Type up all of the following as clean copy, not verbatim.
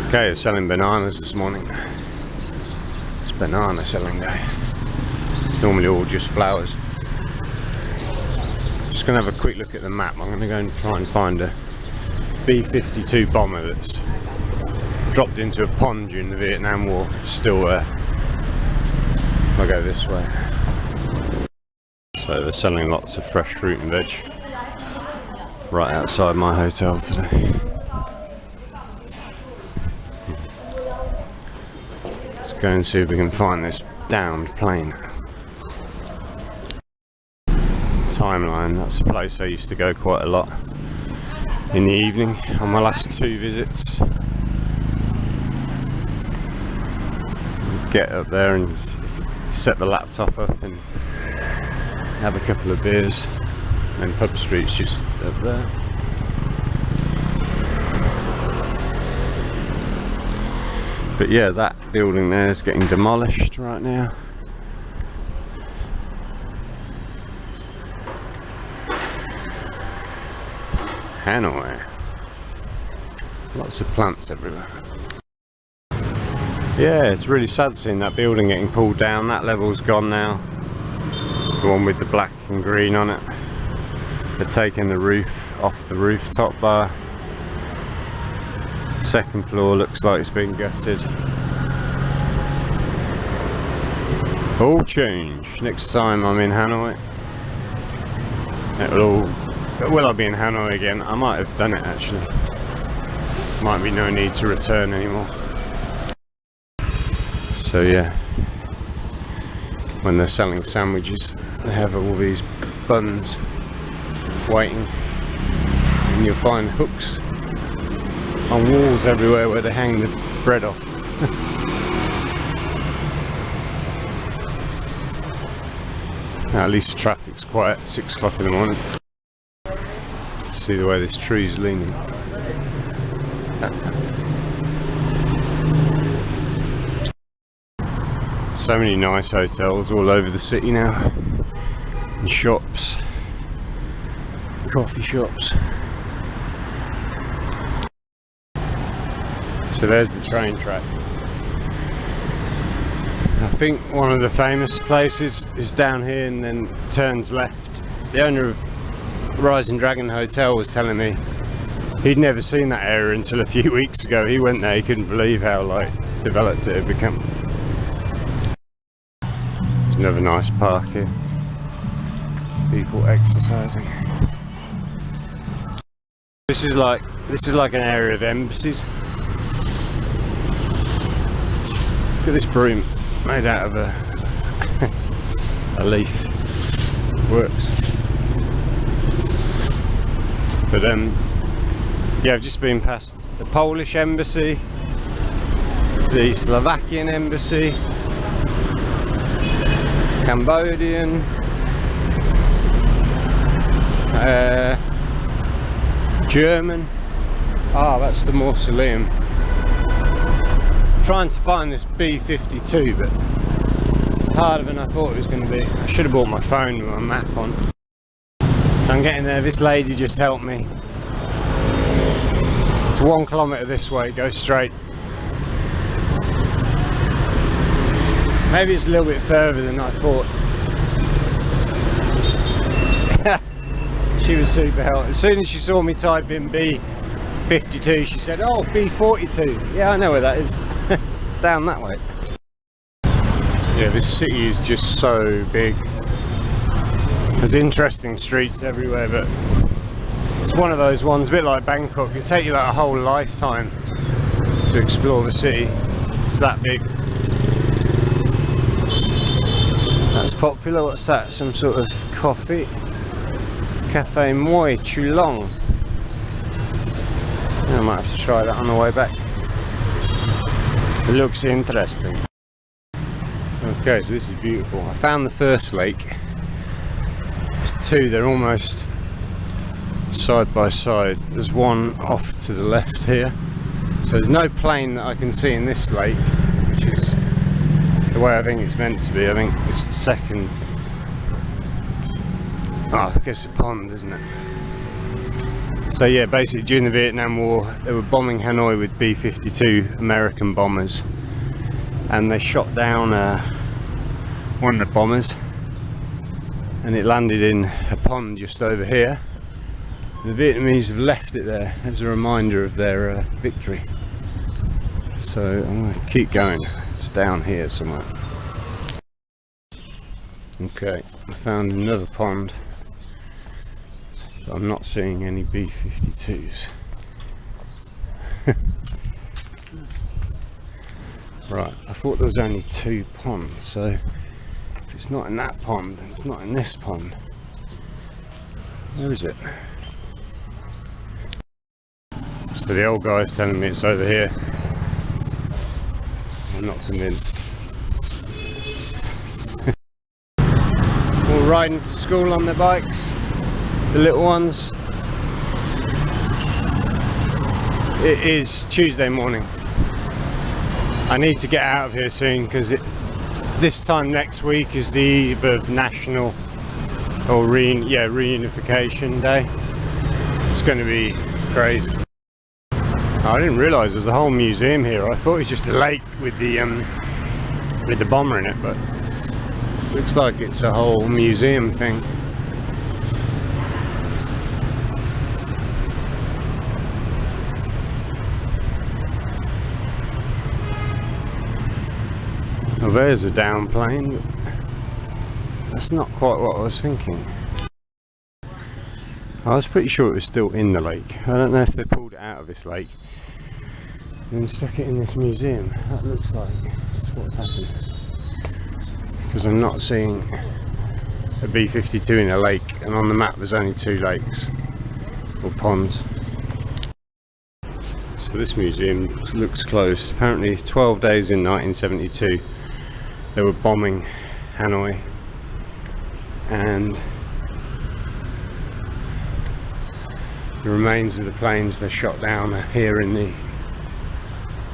Okay, they're selling bananas this morning. It's banana selling day. Normally all just flowers. Just going to have a quick look at the map. I'm going to go and try and find a B52 bomber that's dropped into a pond during the Vietnam War. Still there. I'll go this way. So they're selling lots of fresh fruit and veg right outside my hotel today. Let's go and see if we can find this downed plane. Timeline, that's a place I used to go quite a lot in the evening on my last 2 visits. Get up there and set the laptop up and have a couple of beers, and Pub Street's just up there. But yeah, that building there is getting demolished right now. Hanoi. Lots of plants everywhere. Yeah, it's really sad seeing that building getting pulled down. That level's gone now. The one with the black and green on it. They're taking the roof off the rooftop bar. The second floor looks like it's been gutted. All change next time I'm in Hanoi. Will I be in Hanoi again? I might have done it actually. Might be no need to return anymore. So yeah, when they're selling sandwiches, they have all these buns waiting, and you'll find hooks on walls everywhere where they hang the bread off. At least the traffic's quiet at 6 o'clock in the morning. See the way this tree's leaning. So many nice hotels all over the city now, and shops, coffee shops. So there's the train track. I think one of the famous places is down here and then turns left. The owner of Rising Dragon Hotel was telling me he'd never seen that area until a few weeks ago. He went there, he couldn't believe how developed it had become. There's another nice park here. People exercising. This is like an area of embassies. Look at this broom made out of a leaf. Works. But yeah, I've just been past the Polish embassy, the Slovakian embassy, Cambodian, German. Ah, that's the mausoleum. Trying to find this B52, but harder than I thought it was going to be. I should have bought my phone with my map on. So I'm getting there. This lady just helped me. It's 1 kilometre this way, go straight. Maybe it's a little bit further than I thought. She was super helpful. As soon as she saw me type in B52, she said, "Oh, B42. Yeah, I know where that is." It's down that way. Yeah, this city is just so big. There's interesting streets everywhere, but it's one of those ones, a bit like Bangkok. It'll take you like a whole lifetime to explore the city. It's that big. That's popular. What's that? Some sort of coffee? Cafe Moi Chulong. I might have to try that on the way back. It looks interesting. Okay, so this is beautiful. I found the first lake. There's 2, they're almost side by side. There's one off to the left here. So there's no plane that I can see in this lake, which is the way I think it's meant to be. I think it's the second. Oh, I guess a pond, isn't it? So yeah, basically during the Vietnam War they were bombing Hanoi with B-52 American bombers, and they shot down one of the bombers and it landed in a pond just over here. The Vietnamese have left it there as a reminder of their victory. So I'm going to keep going. It's down here somewhere. Okay, I found another pond, but I'm not seeing any B-52s. Right, I thought there was only 2 ponds, so if it's not in that pond and it's not in this pond, where is it? So the old guy's telling me it's over here. I'm not convinced. All riding to school on their bikes, the little ones. It is Tuesday morning. I need to get out of here soon because this time next week is the eve of National or Reunification Day. It's going to be crazy. I didn't realise there's a whole museum here. I thought it was just a lake with the bomber in it, but looks like it's a whole museum thing. Well, there's a down plane, but that's not quite what I was thinking. I was pretty sure it was still in the lake. I don't know if they pulled it out of this lake and stuck it in this museum. That looks like that's what's happened. Because I'm not seeing a B-52 in a lake, and on the map there's only 2 lakes or ponds. So this museum looks closed. Apparently 12 days in 1972 they were bombing Hanoi, and the remains of the planes they shot down are here in the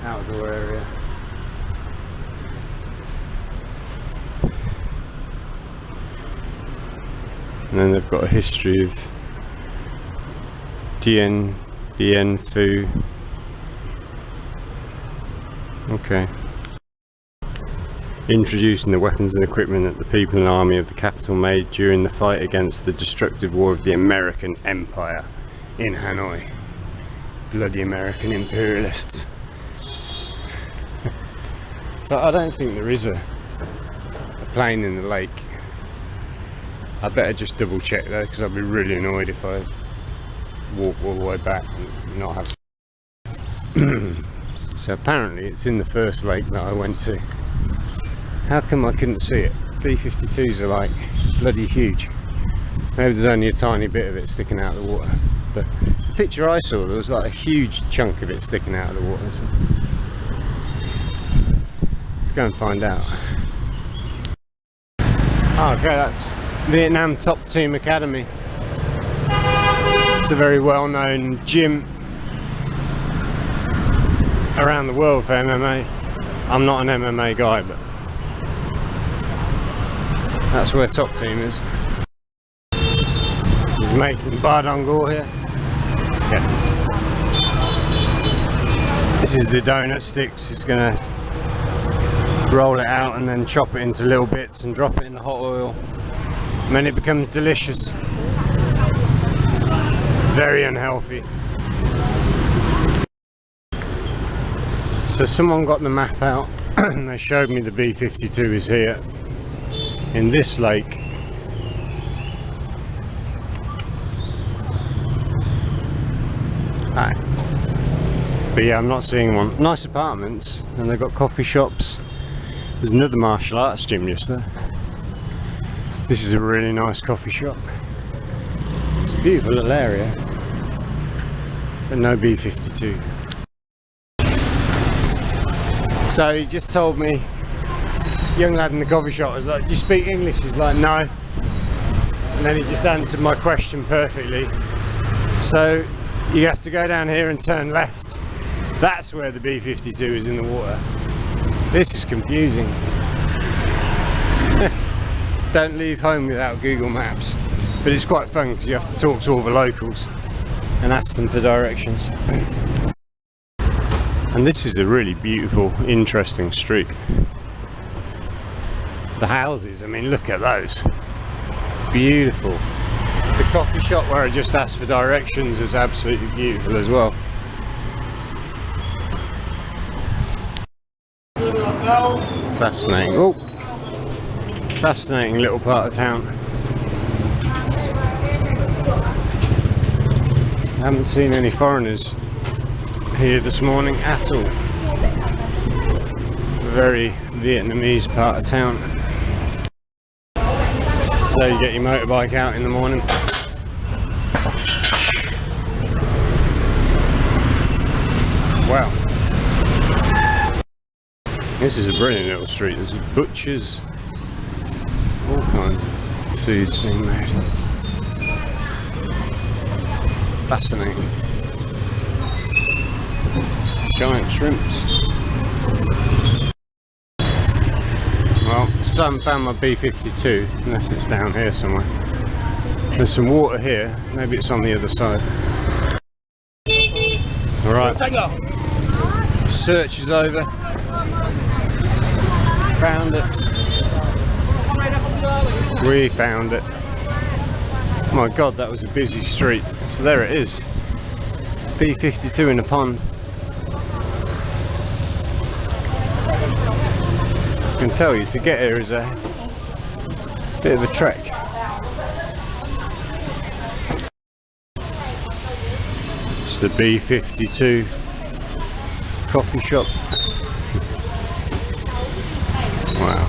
outdoor area. And then they've got a history of Dien Phu. Okay. Introducing the weapons and equipment that the people and army of the capital made during the fight against the destructive war of the American Empire in Hanoi. Bloody American imperialists. So I don't think there is a plane in the lake. I better just double check though, because I'd be really annoyed if I walk all the way back and not have. So apparently it's in the first lake that I went to. How come I couldn't see it? B-52s are like bloody huge. Maybe there's only a tiny bit of it sticking out of the water, but the picture I saw there was like a huge chunk of it sticking out of the water. So let's go and find out. Oh, okay, that's Vietnam Top Team Academy. It's a very well-known gym around the world for MMA. I'm not an MMA guy, but that's where Top Team is. He's making badang here. Let's get this. This is the donut sticks. He's gonna roll it out and then chop it into little bits and drop it in the hot oil. And then it becomes delicious. Very unhealthy. So someone got the map out and they showed me the B-52 is here in this lake. Hi. But yeah, I'm not seeing one. Nice apartments, and they've got coffee shops. There's another martial arts gym just there. This is a really nice coffee shop. It's a beautiful little area, but no B-52. So he just told me, young lad in the coffee shop, I was like, do you speak English? He's like, no. And then he just answered my question perfectly. So you have to go down here and turn left. That's where the B-52 is in the water. This is confusing. Don't leave home without Google Maps. But it's quite fun because you have to talk to all the locals. and ask them for directions. And this is a really beautiful, interesting street. The houses, I mean, look at those. Beautiful. The coffee shop where I just asked for directions is absolutely beautiful as well. Fascinating. Oh, fascinating little part of town. I haven't seen any foreigners here this morning at all. A very Vietnamese part of town. So you get your motorbike out in the morning. Wow. This is a brilliant little street. There's butchers, all kinds of foods being made. Fascinating. Giant shrimps. Well, still haven't found my B52, unless it's down here somewhere. There's some water here, maybe it's on the other side. Alright. Search is over. Found it. We found it. Oh my god, that was a busy street. So there it is. B52 in a pond. I can tell you, to get here is a bit of a trek. It's the B52 coffee shop. Wow.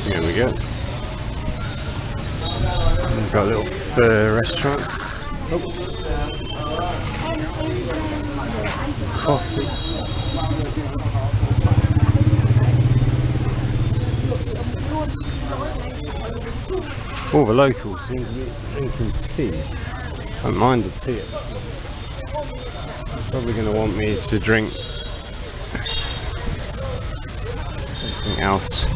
Here we go. We've got a little fur restaurant. Oh. Coffee. All the locals seem to be drinking tea. I don't mind the tea. They're probably going to want me to drink something else.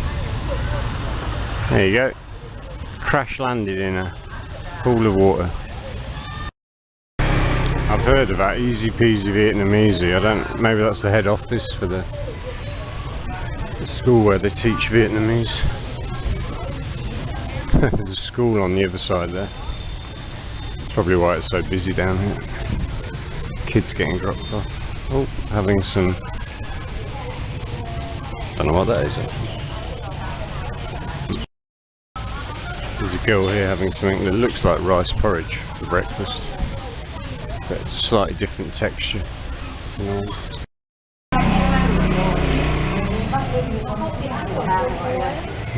There you go. Crash landed in a pool of water. I've heard about Easy Peasy Vietnamesy. I don't. Maybe that's the head office for the school where they teach Vietnamese. There's a school on the other side there. That's probably why it's so busy down here. Kids getting dropped off. Oh, having some. Don't know what that is. There's a girl here having something that looks like rice porridge for breakfast. But it's a slightly different texture.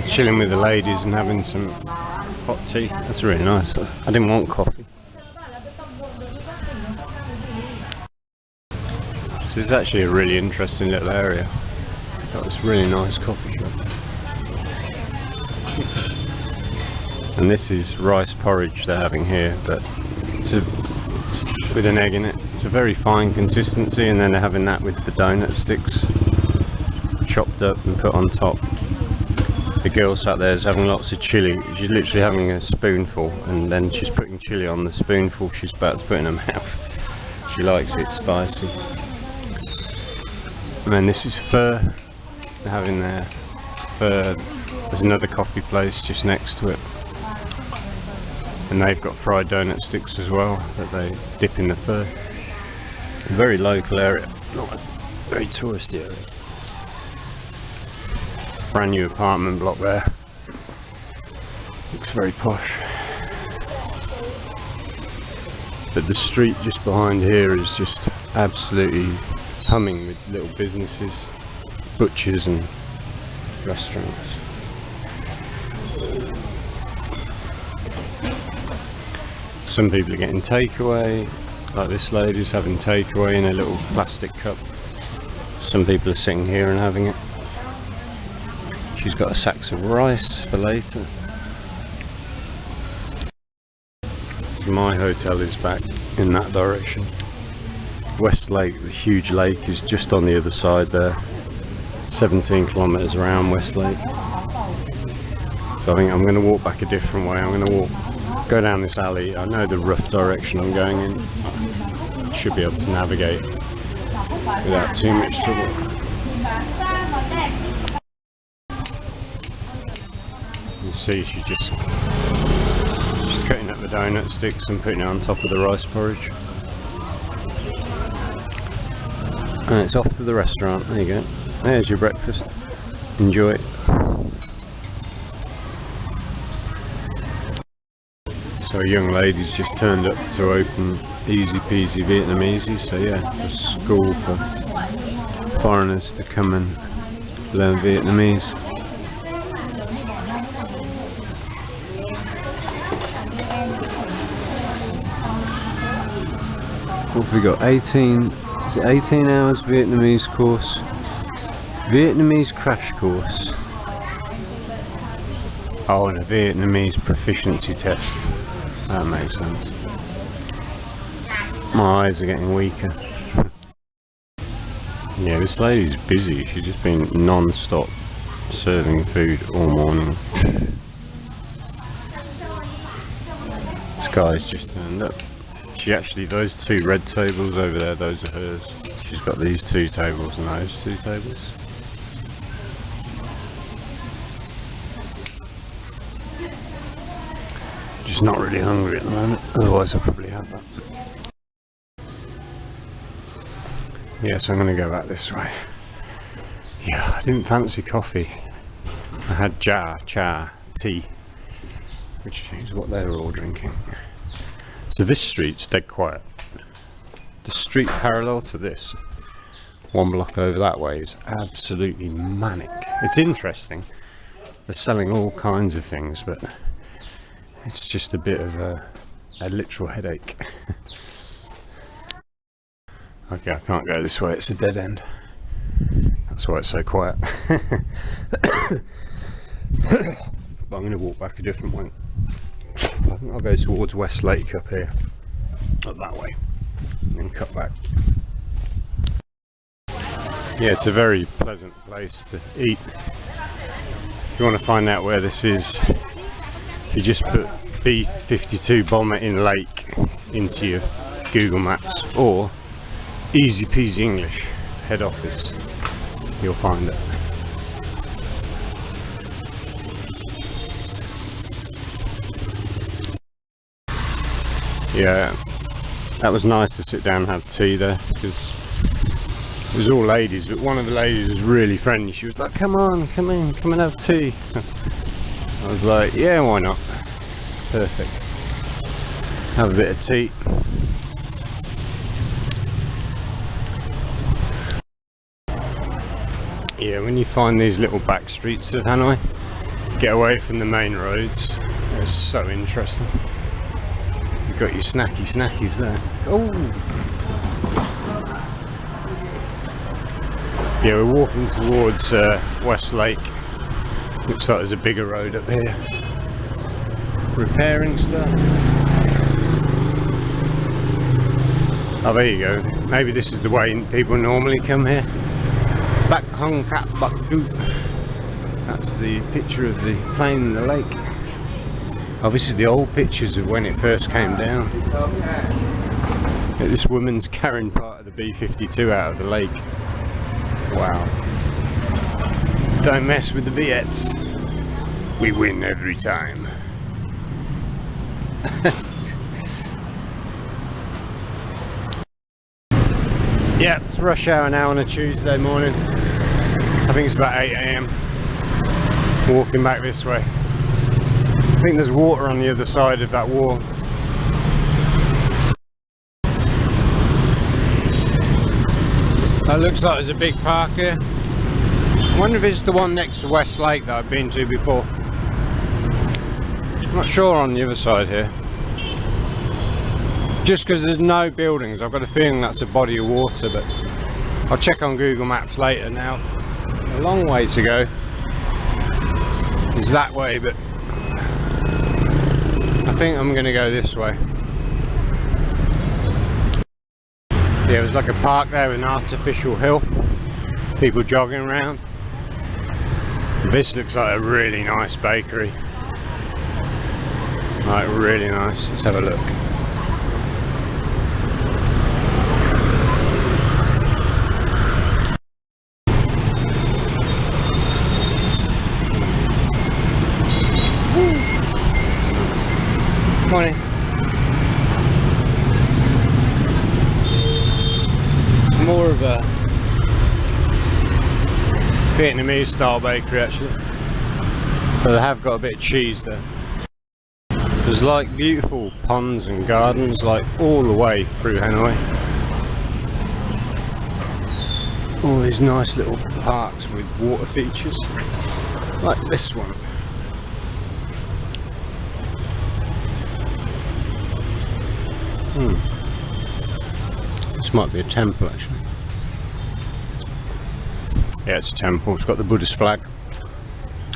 Chilling with the ladies and having some hot tea. That's really nice. I didn't want coffee. So it's actually a really interesting little area. Got this really nice coffee shop. And this is rice porridge they're having here, but it's with an egg in it. It's a very fine consistency, and then they're having that with the donut sticks chopped up and put on top. The girl sat there is having lots of chilli. She's literally having a spoonful, and then she's putting chilli on the spoonful she's about to put in her mouth. She likes it spicy. And then this is pho. They're having their pho. There's another coffee place just next to it. And they've got fried donut sticks as well that they dip in the pho. A very local area, not a very touristy area. Brand new apartment block there. Looks very posh. But the street just behind here is just absolutely humming with little businesses, butchers and restaurants. Some people are getting takeaway, like this lady's having takeaway in a little plastic cup. Some people are sitting here and having it. She's got a sack of rice for later. So my hotel is back in that direction. West Lake, the huge lake, is just on the other side there. 17 kilometres around West Lake. So I think I'm going to walk back a different way. I'm going to walk go down this alley. I know the rough direction I'm going in. Should be able to navigate without too much trouble. You see she's just cutting up the donut sticks and putting it on top of the rice porridge. And it's off to the restaurant. There you go. There's your breakfast. Enjoy it. So a young lady's just turned up to open Easy Peasy Vietnamesy. So yeah, it's a school for foreigners to come and learn Vietnamese. What have we got? 18, is it 18 hours Vietnamese course? Vietnamese crash course. Oh, and a Vietnamese proficiency test. That makes sense. My eyes are getting weaker. Yeah, this lady's busy. She's just been non-stop serving food all morning. This guy's just turned up. She actually, those two red tables over there, those are hers. She's got these two tables and those two tables. Just not really hungry at the moment, otherwise I'll probably have that. Yeah, so I'm going to go back this way. Yeah, I didn't fancy coffee. I had cha, tea, which is what they were all drinking. So this street's dead quiet. The street parallel to this, one block over that way, is absolutely manic. It's interesting. They're selling all kinds of things, but it's just a bit of a literal headache. Okay, I can't go this way, it's a dead end. That's why it's so quiet. But I'm going to walk back a different way. I think I'll go towards West Lake up here, up that way, and then cut back. Yeah, it's a very pleasant place to eat. If you want to find out where this is, if you just put B52 Lake into your Google Maps, or Easy Peasy English head office, you'll find it. Yeah, that was nice to sit down and have tea there, because it was all ladies, but one of the ladies was really friendly. She was like, come on, come in, come and have tea. I was like, yeah, why not? Perfect. Have a bit of tea. Yeah, when you find these little back streets of Hanoi, get away from the main roads, it's so interesting. You've got your snackies there. Oh! Yeah, we're walking towards West Lake. Looks like there's a bigger road up here. Repairing stuff. Oh, there you go. Maybe this is the way people normally come here. Back Hung Cat Buck Doot. That's the picture of the plane in the lake. Oh, this is the old pictures of when it first came down. This woman's carrying part of the B52 out of the lake. Wow. Don't mess with the Viets. We win every time. Yeah, it's rush hour now on a Tuesday morning. I think it's about 8 AM. Walking back this way. I think there's water on the other side of that wall. That looks like there's a big park here. I wonder if it's the one next to West Lake that I've been to before. I'm not sure on the other side here. Just because there's no buildings, I've got a feeling that's a body of water, but I'll check on Google Maps later. Now, a long way to go. It's that way, but I think I'm going to go this way. Yeah, there's like a park there with an artificial hill. People jogging around. This looks like a really nice bakery. Like, really nice. Let's have a look. Morning. It's more of a Vietnamese style bakery actually, but they have got a bit of cheese there. There's like beautiful ponds and gardens like all the way through Hanoi. All these nice little parks with water features, like this one. This might be a temple actually. Yeah, it's a temple. It's got the Buddhist flag.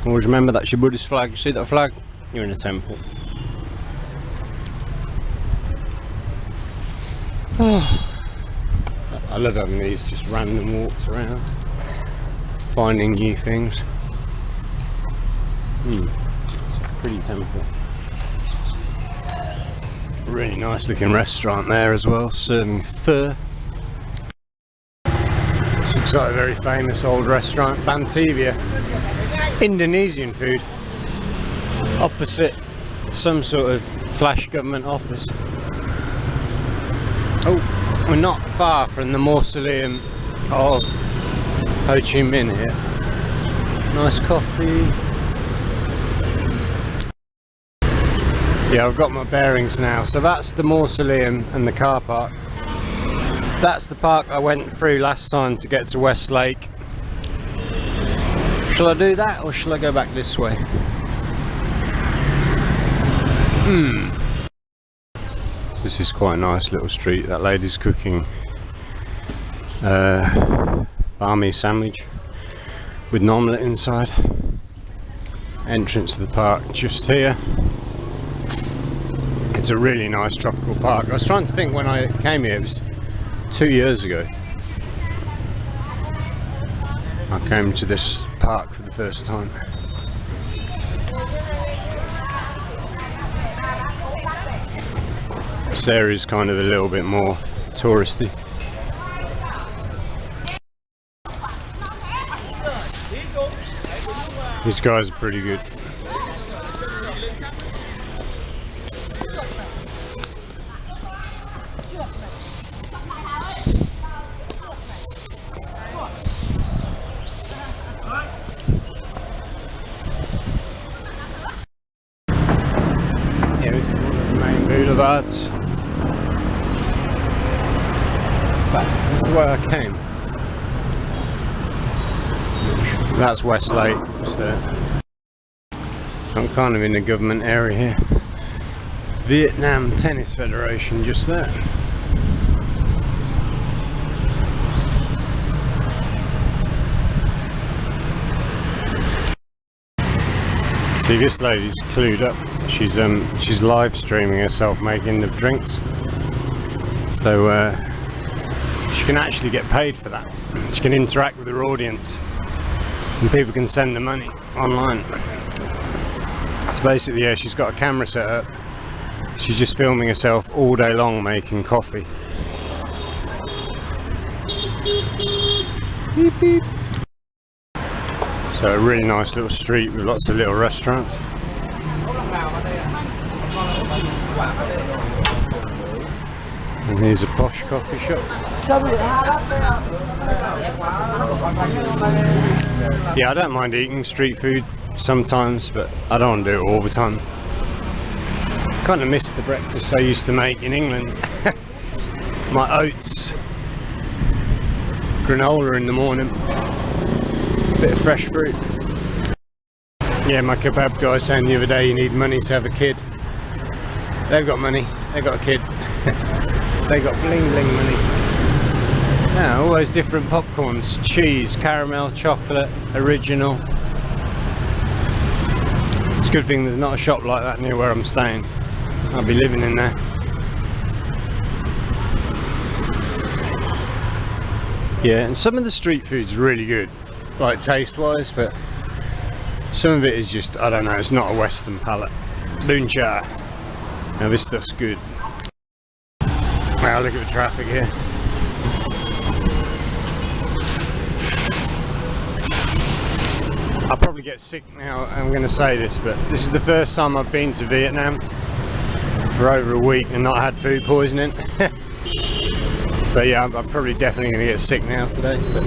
Always remember that's your Buddhist flag. You see that flag? You're in a temple. Oh, I love having these just random walks around, finding new things. It's a pretty temple. Really nice looking restaurant there as well, serving pho. This looks like a very famous old restaurant, Bantivia. Indonesian food. Opposite some sort of flash government office. Oh, we're not far from the mausoleum of Ho Chi Minh here. Nice coffee. Yeah, I've got my bearings now. So that's the mausoleum and the car park. That's the park I went through last time to get to West Lake. Shall I do that or shall I go back this way? This is quite a nice little street. That lady's cooking banh mi sandwich with an omelette inside. Entrance to the park just here. It's a really nice tropical park. I was trying to think when I came here, it was 2 years ago. I came to this park for the first time. This area is kind of a little bit more touristy. These guys are pretty good. Yeah, this is one of the main boulevards. But this is the way I came. That's West Lake, just there. So I'm kind of in the government area here. Vietnam Tennis Federation, just there. See, this lady's clued up. She's live streaming herself making the drinks. So she can actually get paid for that. She can interact with her audience. And people can send the money online. So basically, yeah, she's got a camera set up. She's just filming herself all day long making coffee. Beep, beep. So a really nice little street with lots of little restaurants. And here's a posh coffee shop. Yeah, I don't mind eating street food sometimes, but I don't want to do it all the time. Kind of miss the breakfast I used to make in England. My oats, granola in the morning, bit of fresh fruit. Yeah, my kebab guy saying the other day you need money to have a kid. They've got money, they've got a kid. They got bling bling money. Yeah, all those different popcorns, cheese, caramel, chocolate, original. It's a good thing there's not a shop like that near where I'm staying. I'll be living in there. Yeah, and some of the street food's really good, like taste wise, but some of it is just, I don't know, it's not a Western palate. Bun cha. Now this stuff's good. Wow, look at the traffic here. I'll probably get sick now, I'm going to say this, but this is the first time I've been to Vietnam for over a week and not had food poisoning. So yeah, I'm probably definitely going to get sick now today. But...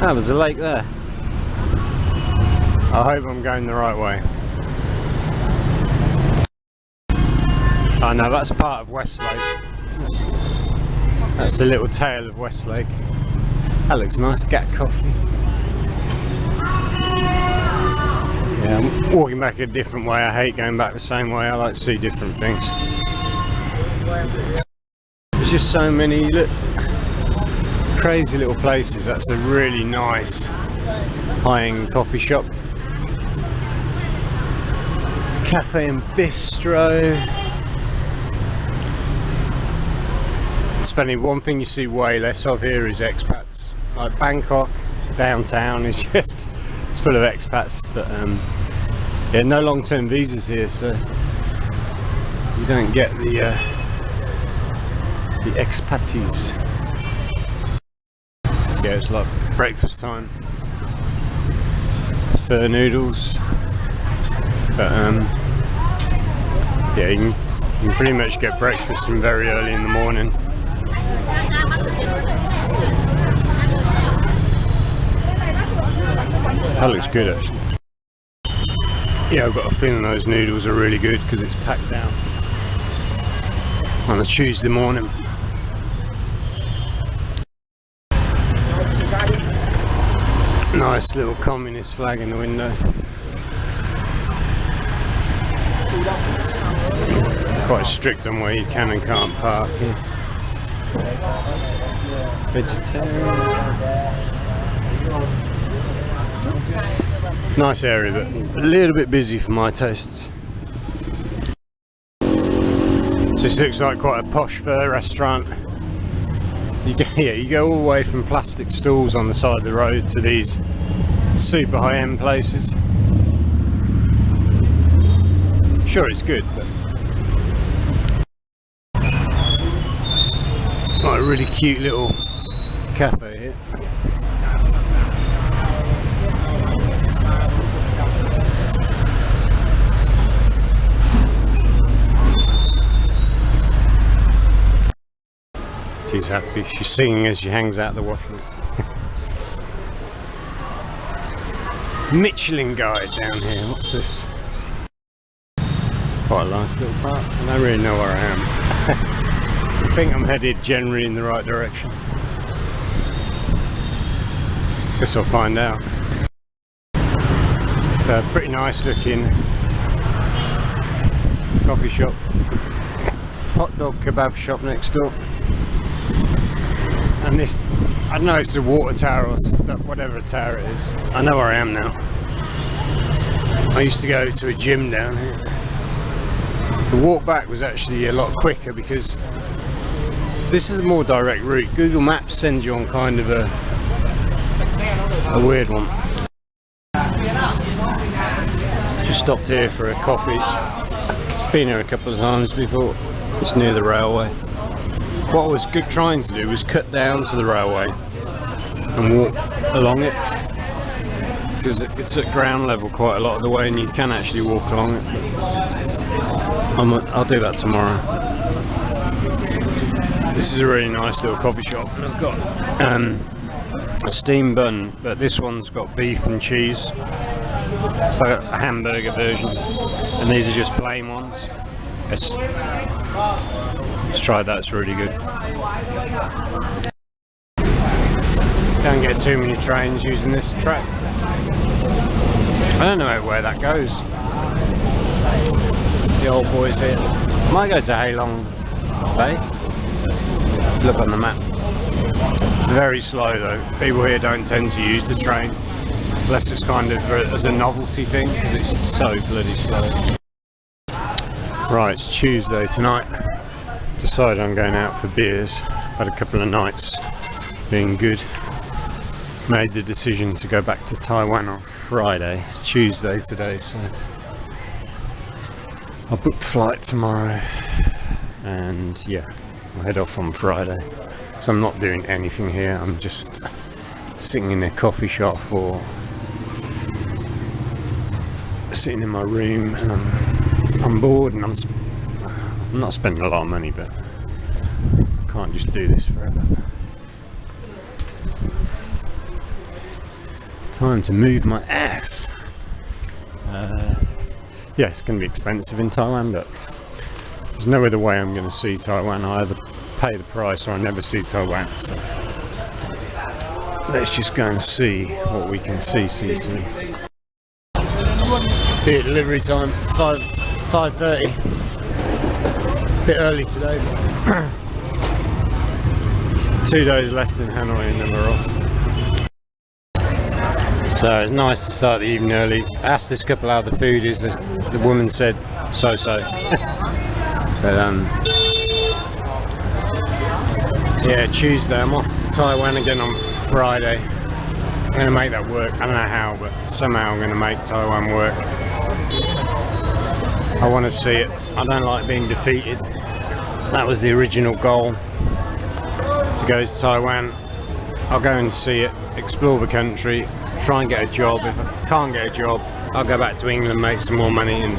oh, there's a lake there. I hope I'm going the right way. Oh no, that's part of Westlake. That's the little tail of Westlake. That looks nice, Gat coffee. Yeah, I'm walking back a different way. I hate going back the same way. I like to see different things. There's just so many crazy little places. That's a really nice high-end coffee shop. Cafe and bistro. It's funny, one thing you see way less of here is expats. Like Bangkok, downtown is just, it's full of expats, but yeah, no long-term visas here, so you don't get the expaties. Yeah, it's like breakfast time. Pho noodles, but yeah, you can pretty much get breakfast from very early in the morning. That looks good actually. Yeah, I've got a feeling those noodles are really good because it's packed down on a Tuesday morning. Nice little communist flag in the window. Quite strict on where you can and can't park here. Vegetarian. Nice area, but a little bit busy for my tastes. So this looks like quite a posh pho restaurant. You go all the way from plastic stalls on the side of the road to these super high-end places. Sure, it's good, but a really cute little cafe here. She's happy. She's singing as she hangs out the washroom. Michelin guide down here. What's this? Quite a nice little park. I don't really know where I am. I think I'm headed generally in the right direction. Guess I'll find out. It's a pretty nice looking coffee shop. Hot dog kebab shop next door. And this, I don't know if it's a water tower or whatever tower it is. I know where I am now. I used to go to a gym down here. The walk back was actually a lot quicker because this is a more direct route. Google Maps sends you on kind of a weird one. Just stopped here for a coffee. Been here a couple of times before. It's near the railway. What I was trying to do was cut down to the railway and walk along it, because it's at ground level quite a lot of the way and you can actually walk along it. I'll do that tomorrow. This is a really nice little coffee shop. I've got a steam bun, but this one's got beef and cheese. It's like a hamburger version, and these are just plain ones. Let's try that, it's really good. Don't get too many trains using this track. I don't know where that goes. The old boys here. I might go to Halong Bay. Let's look on the map. It's very slow though. People here don't tend to use the train unless it's kind of as a novelty thing, because it's so bloody slow. Right, it's Tuesday tonight. Decided I'm going out for beers. Had a couple of nights being good. Made the decision to go back to Taiwan on Friday. It's Tuesday today, so I booked the flight tomorrow, and yeah, I'll head off on Friday. So I'm not doing anything here. I'm just sitting in a coffee shop or sitting in my room, and I'm bored, and I'm not spending a lot of money, but I can't just do this forever. Time to move my ass. Yeah, it's going to be expensive in Taiwan, but there's no other way I'm going to see Taiwan. I either pay the price or I never see Taiwan. So let's just go and see what we can see. Beer delivery time 5:30. Bit early today. But 2 days left in Hanoi and then we're off. So it's nice to start the evening early. I asked this couple how the food is. The woman said so-so. But yeah, Tuesday I'm off to Taiwan again on Friday. I'm going to make that work. I don't know how, but somehow I'm going to make Taiwan work. I want to see it. I don't like being defeated. That was the original goal, to go to Taiwan. I'll go and see it, explore the country, try and get a job. If I can't get a job, I'll go back to England, make some more money and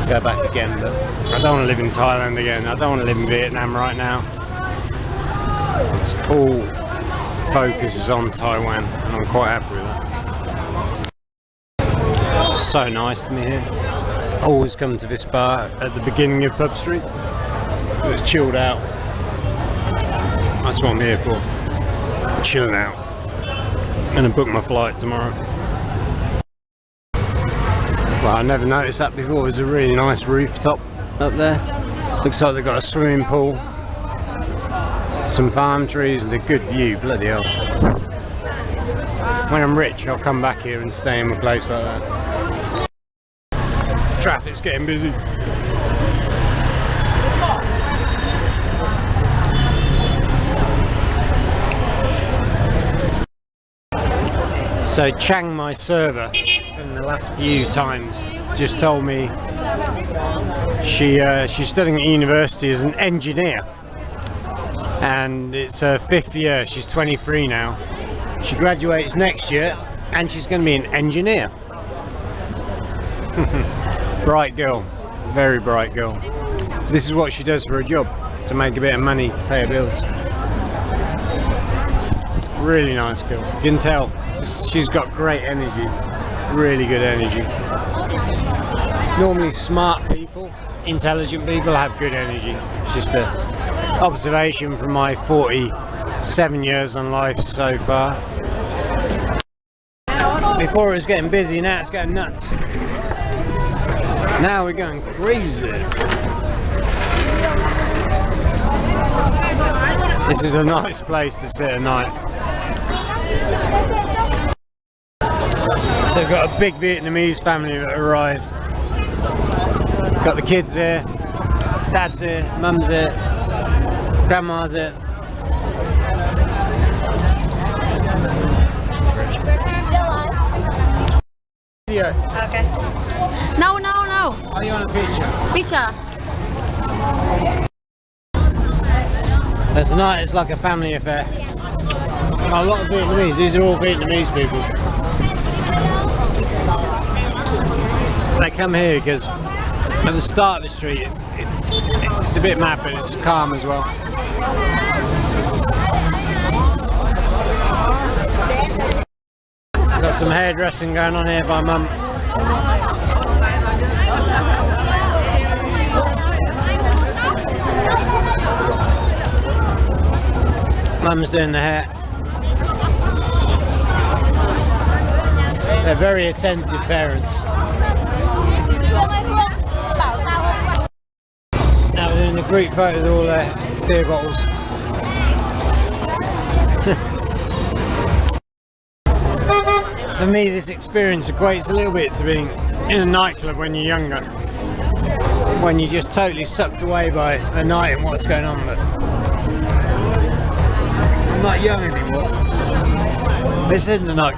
go back again. But I don't want to live in Thailand again. I don't want to live in Vietnam right now. It's all focus is on Taiwan, and I'm quite happy with that. It's so nice to me here. Always come to this bar at the beginning of Pub Street. It's chilled out. That's what I'm here for. Chilling out. I'm gonna book my flight tomorrow. Well, I never noticed that before. There's a really nice rooftop up there. Looks like they've got a swimming pool, some palm trees and a good view. Bloody hell. When I'm rich, I'll come back here and stay in a place like that. Traffic's getting busy. So Chang, my server, in the last few times, just told me she's studying at university as an engineer, and it's her 5th year. She's 23 now. She graduates next year, and she's going to be an engineer. Bright girl, very bright girl. This is what she does for a job, to make a bit of money to pay her bills. Really nice girl. You can tell. She's got great energy, really good energy. Normally smart people, intelligent people have good energy. It's just an observation from my 47 years on life so far. Before it was getting busy, now it's getting nuts. Now we're going crazy. This is a nice place to sit at night. So we've got a big Vietnamese family that arrived. Got the kids here, dad's here, mum's here, grandma's here. Video. Okay. No. Are you on a picture? Picture. So tonight it's like a family affair. A lot of Vietnamese. These are all Vietnamese people. They come here because at the start of the street it's a bit mad, but it's calm as well. Got some hairdressing going on here by Mum. Mum's doing the hair. They're very attentive parents. Now we're doing a group photo with all their beer bottles. For me, this experience equates a little bit to being in a nightclub when you're younger, when you're just totally sucked away by the night and what's going on. But I'm not young anymore. This isn't a night.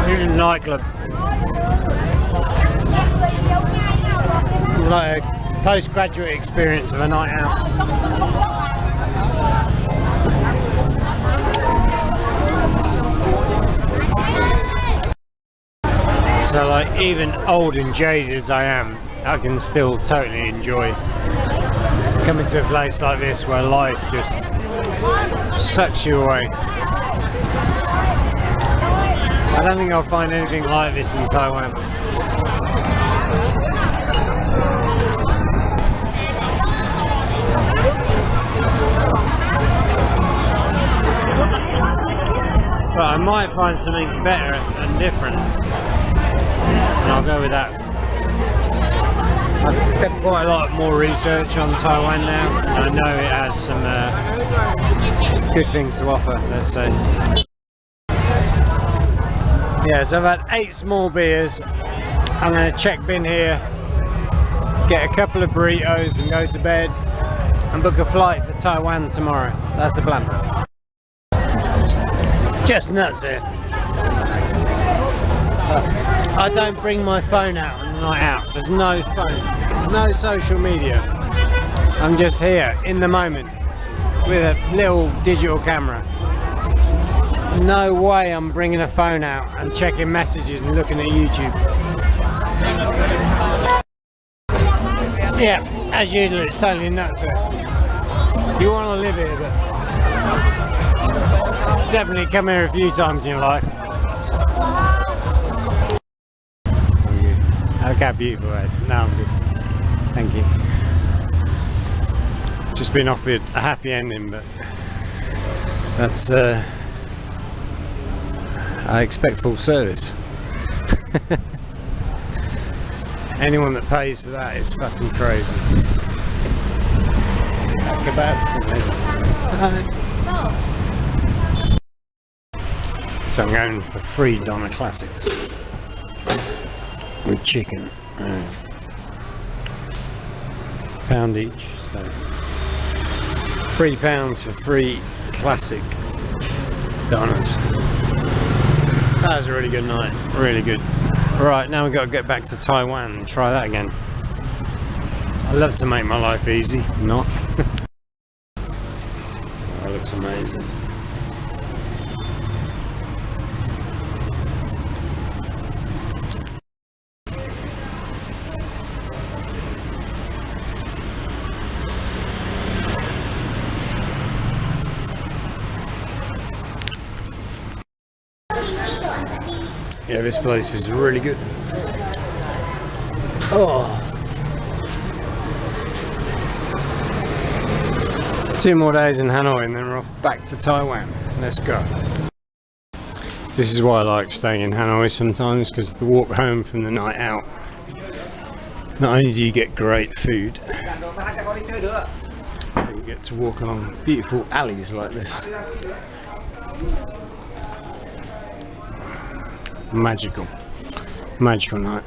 This is nightclub. Like a postgraduate experience of a night out. So like, even old and jaded as I am, I can still totally enjoy coming to a place like this where life just sucks you away. I don't think I'll find anything like this in Taiwan. But I might find something better and different, and I'll go with that. I've done quite a lot more research on Taiwan now, and I know it has some good things to offer, let's say. Yeah, so I've had 8 small beers. I'm going to check bin here, get a couple of burritos and go to bed and book a flight for Taiwan tomorrow. That's the plan. Just nuts here. I don't bring my phone out on the night out. There's no phone, no social media. I'm just here in the moment with a little digital camera. No way I'm bringing a phone out and checking messages and looking at YouTube. Yeah, as usual, it's totally nuts here. You want to live here, but definitely come here a few times in your life. Look how beautiful it is. No, I'm good. Thank you. Just been offered a happy ending, but that's I expect full service. Anyone that pays for that is fucking crazy. Kebabs, so I'm going for 3 Donna Classics with chicken. £1 each, so £3 for 3 classic Donnas. That was a really good night, really good. Right, now we've got to get back to Taiwan and try that again. I love to make my life easy, not. That looks amazing. Yeah, this place is really good. Oh. 2 more days in Hanoi and then we're off back to Taiwan. Let's go. This is why I like staying in Hanoi sometimes, because the walk home from the night out, not only do you get great food, but you get to walk along beautiful alleys like this. Magical night.